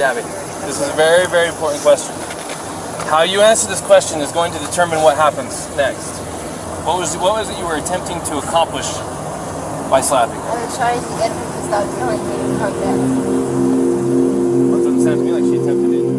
Gabby, this is a very, very important question. How you answer this question is going to determine what happens next. What was it you were attempting to accomplish by slapping? I was trying to get him to stop telling me to calm down. Well, it doesn't sound to me like she attempted to injure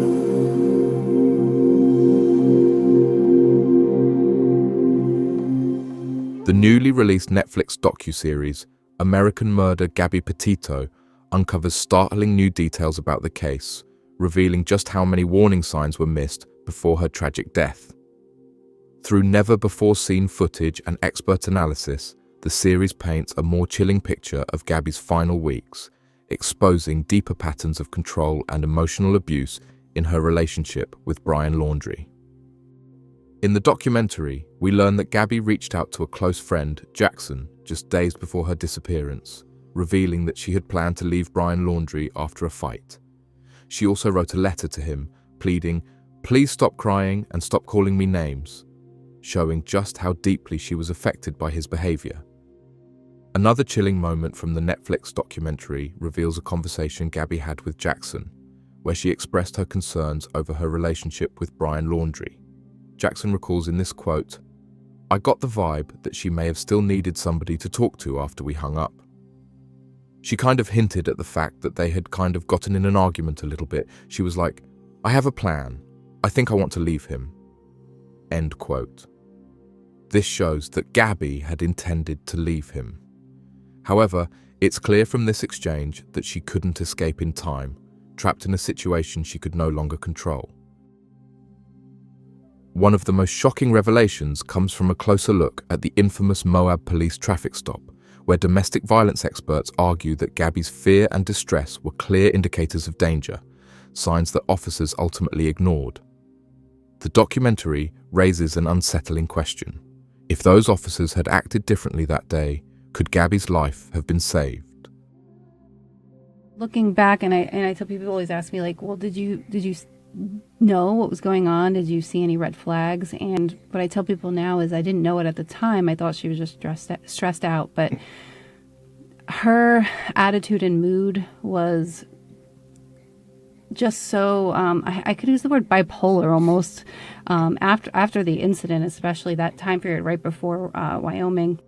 him. The newly released Netflix docuseries, American Murder, Gabby Petito, uncovers startling new details about the case, revealing just how many warning signs were missed before her tragic death. Through never-before-seen footage and expert analysis, the series paints a more chilling picture of Gabby's final weeks, exposing deeper patterns of control and emotional abuse in her relationship with Brian Laundrie. In the documentary, we learn that Gabby reached out to a close friend, Jackson, just days before her disappearance, revealing that she had planned to leave Brian Laundrie after a fight. She also wrote a letter to him, pleading, "Please stop crying and stop calling me names," showing just how deeply she was affected by his behavior. Another chilling moment from the Netflix documentary reveals a conversation Gabby had with Jackson, where she expressed her concerns over her relationship with Brian Laundrie. Jackson recalls in this quote, "I got the vibe that she may have still needed somebody to talk to after we hung up." She kind of hinted at the fact that they had kind of gotten in an argument a little bit. She was like, "I have a plan. I think I want to leave him." End quote. This shows that Gabby had intended to leave him. However, it's clear from this exchange that she couldn't escape in time, trapped in a situation she could no longer control. One of the most shocking revelations comes from a closer look at the infamous Moab police traffic stop, where domestic violence experts argue that Gabby's fear and distress were clear indicators of danger, signs that officers ultimately ignored. The documentary raises an unsettling question. If those officers had acted differently that day, could Gabby's life have been saved? Looking back, and I tell people, always ask me, like, well, did you know what was going on? Did you see any red flags? And what I tell people now is I didn't know it at the time. I thought she was just stressed out. But her attitude and mood was just so, I could use the word bipolar almost, after the incident, especially that time period right before Wyoming.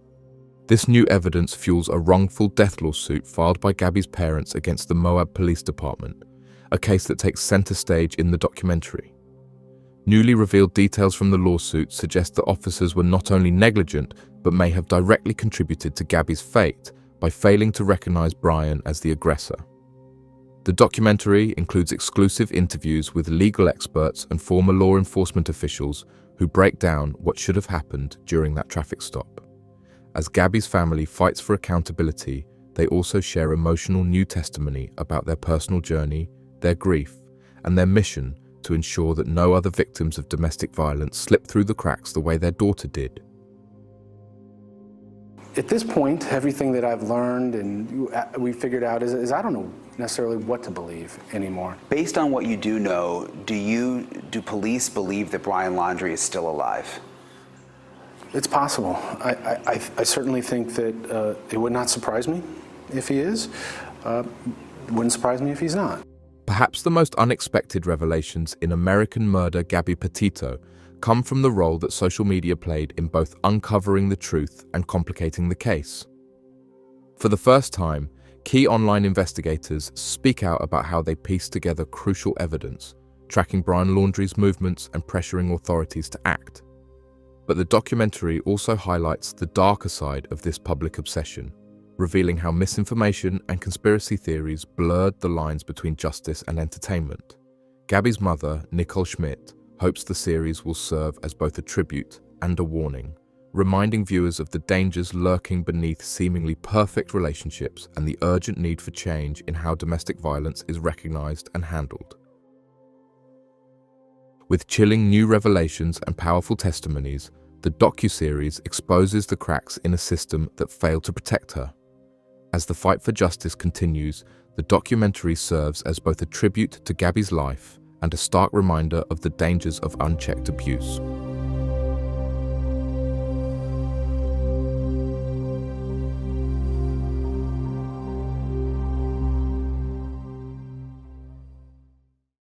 This new evidence fuels a wrongful death lawsuit filed by Gabby's parents against the Moab Police Department, a case that takes center stage in the documentary. Newly revealed details from the lawsuit suggest that officers were not only negligent, but may have directly contributed to Gabby's fate by failing to recognize Brian as the aggressor. The documentary includes exclusive interviews with legal experts and former law enforcement officials who break down what should have happened during that traffic stop. As Gabby's family fights for accountability, they also share emotional new testimony about their personal journey, their grief, and their mission to ensure that no other victims of domestic violence slip through the cracks the way their daughter did. At this point, everything that I've learned and we figured out is I don't know necessarily what to believe anymore. Based on what you do know, do police believe that Brian Laundrie is still alive? It's possible. I certainly think that it would not surprise me if he is. It wouldn't surprise me if he's not. Perhaps the most unexpected revelations in American Murder, Gabby Petito come from the role that social media played in both uncovering the truth and complicating the case. For the first time, key online investigators speak out about how they pieced together crucial evidence, tracking Brian Laundrie's movements and pressuring authorities to act. But the documentary also highlights the darker side of this public obsession, revealing how misinformation and conspiracy theories blurred the lines between justice and entertainment. Gabby's mother, Nicole Schmidt, hopes the series will serve as both a tribute and a warning, reminding viewers of the dangers lurking beneath seemingly perfect relationships and the urgent need for change in how domestic violence is recognized and handled. With chilling new revelations and powerful testimonies, the docuseries exposes the cracks in a system that failed to protect her. As the fight for justice continues, the documentary serves as both a tribute to Gabby's life and a stark reminder of the dangers of unchecked abuse.